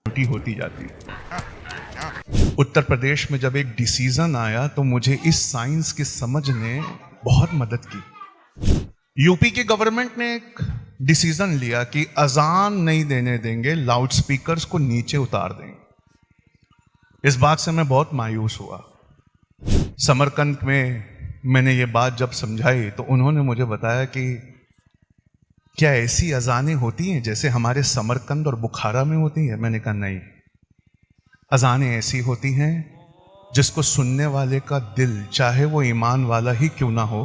छोटी होती जाती है। उत्तर प्रदेश में जब एक डिसीजन आया तो मुझे इस साइंस की समझ ने बहुत मदद की। यूपी की गवर्नमेंट ने एक डिसीजन लिया कि अजान नहीं देने देंगे, लाउड स्पीकर्स को नीचे उतार देंगे। इस बात से मैं बहुत मायूस हुआ। समरकंद में मैंने ये बात जब समझाई तो उन्होंने मुझे बताया कि क्या ऐसी अजानें होती हैं जैसे हमारे समरकंद और बुखारा में होती हैं? मैंने कहा नहीं, अजानें ऐसी होती हैं जिसको सुनने वाले का दिल, चाहे वो ईमान वाला ही क्यों ना हो,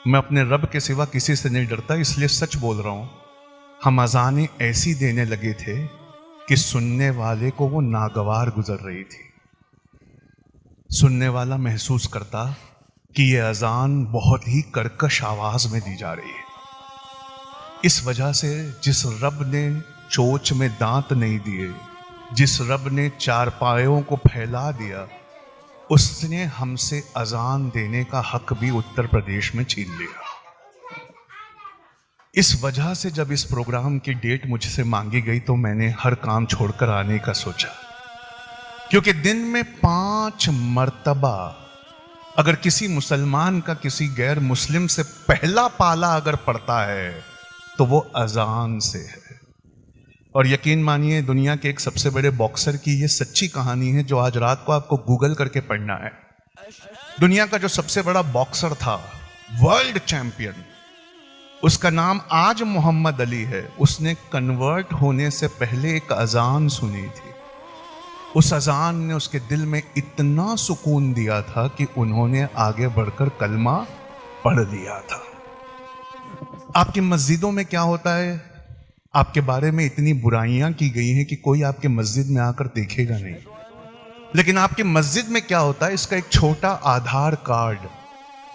मैं अपने रब के सिवा किसी से नहीं डरता, इसलिए सच बोल रहा हूं, हम अजानें ऐसी देने लगे थे कि सुनने वाले को वो नागवार गुजर रही थी। सुनने वाला महसूस करता कि ये अजान बहुत ही कर्कश आवाज में दी जा रही है। इस वजह से जिस रब ने चोच में दांत नहीं दिए, जिस रब ने चारपायों को फैला दिया, उसने हमसे अजान देने का हक भी उत्तर प्रदेश में छीन लिया। इस वजह से जब इस प्रोग्राम की डेट मुझसे मांगी गई तो मैंने हर काम छोड़कर आने का सोचा, क्योंकि दिन में 5 मर्तबा अगर किसी मुसलमान का किसी गैर मुस्लिम से पहला पाला अगर पड़ता है तो वो अजान से है। और यकीन मानिए, दुनिया के एक सबसे बड़े बॉक्सर की ये सच्ची कहानी है जो आज रात को आपको गूगल करके पढ़ना है। दुनिया का जो सबसे बड़ा बॉक्सर था, वर्ल्ड चैंपियन, उसका नाम आज मोहम्मद अली है। उसने कन्वर्ट होने से पहले एक अजान सुनी थी। उस अजान ने उसके दिल में इतना सुकून दिया था कि उन्होंने आगे बढ़कर कलमा पढ़ लिया था। आपकी मस्जिदों में क्या होता है? आपके बारे में इतनी बुराइयां की गई हैं कि कोई आपके मस्जिद में आकर देखेगा नहीं, लेकिन आपकी मस्जिद में क्या होता है, इसका एक छोटा आधार कार्ड,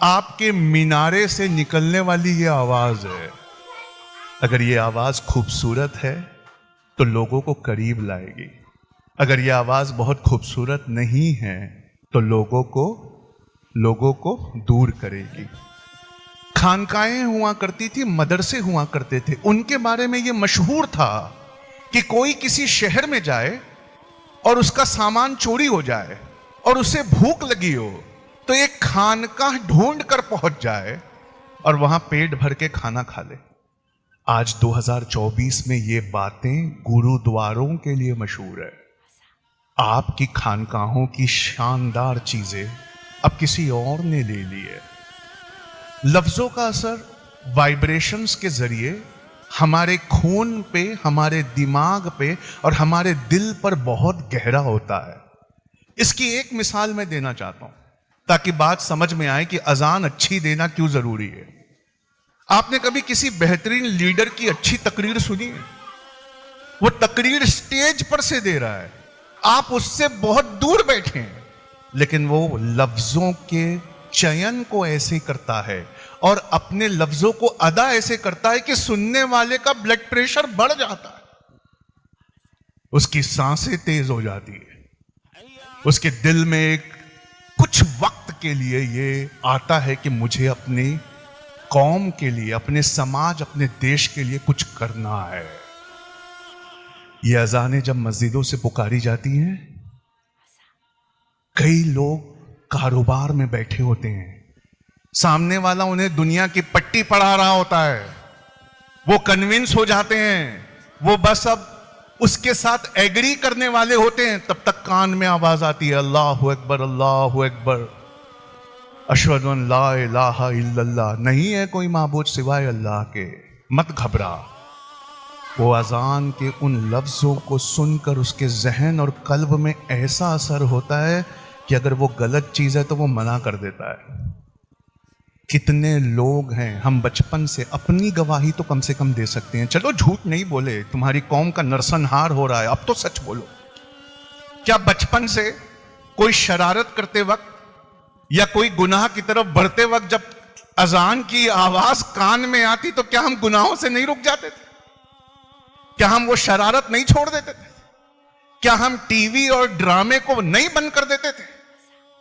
आपके मीनारे से निकलने वाली ये आवाज है। अगर ये आवाज खूबसूरत है तो लोगों को करीब लाएगी, अगर ये आवाज बहुत खूबसूरत नहीं है तो लोगों को दूर करेगी। खानकाएं हुआ करती थी, मदरसे हुआ करते थे, उनके बारे में यह मशहूर था कि कोई किसी शहर में जाए और उसका सामान चोरी हो जाए और उसे भूख लगी हो तो एक खानकाह ढूंढ कर पहुंच जाए और वहां पेट भर के खाना खा ले। आज 2024 में ये बातें गुरुद्वारों के लिए मशहूर है। आपकी खानकाहों की शानदार चीजें अब किसी और ने ले ली है। लफ्जों का असर वाइब्रेशंस के जरिए हमारे खून पे, हमारे दिमाग पे और हमारे दिल पर बहुत गहरा होता है। इसकी एक मिसाल मैं देना चाहता हूं ताकि बात समझ में आए कि अजान अच्छी देना क्यों जरूरी है। आपने कभी किसी बेहतरीन लीडर की अच्छी तकरीर सुनी है? वो तकरीर स्टेज पर से दे रहा है, आप उससे बहुत दूर बैठे हैं, लेकिन वो लफ्जों के चयन को ऐसे करता है और अपने लफ्जों को अदा ऐसे करता है कि सुनने वाले का ब्लड प्रेशर बढ़ जाता है, उसकी सांसें तेज हो जाती है, उसके दिल में एक कुछ वक्त के लिए ये आता है कि मुझे अपनी कौम के लिए, अपने समाज, अपने देश के लिए कुछ करना है। ये अजानें जब मस्जिदों से पुकारी जाती हैं, कई लोग कारोबार में बैठे होते हैं, सामने वाला उन्हें दुनिया की पट्टी पढ़ा रहा होता है, वो कन्विंस हो जाते हैं, वो बस अब उसके साथ एग्री करने वाले होते हैं, तब तक कान में आवाज आती है, अल्लाहु अकबर, अल्लाहु अकबर, अशहदु अन ला इलाहा इल्लल्लाह, नहीं है कोई माबूद सिवाय अल्लाह के। मत घबरा। वो अजान के उन लफ्जों को सुनकर उसके जहन और कल्ब में ऐसा असर होता है कि अगर वो गलत चीज है तो वो मना कर देता है। कितने लोग हैं, हम बचपन से, अपनी गवाही तो कम से कम दे सकते हैं, चलो झूठ नहीं बोले, तुम्हारी कौम का नरसंहार हो रहा है, अब तो सच बोलो। क्या बचपन से कोई शरारत करते वक्त या कोई गुनाह की तरफ बढ़ते वक्त जब अजान की आवाज कान में आती तो क्या हम गुनाहों से नहीं रुक जाते थे? क्या हम वो शरारत नहीं छोड़ देते थे? क्या हम टीवी और ड्रामे को नहीं बंद कर देते थे?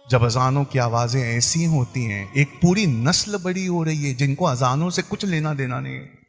जब अजानों की आवाजें ऐसी होती हैं, एक पूरी नस्ल बड़ी हो रही है जिनको अजानों से कुछ लेना देना नहीं है।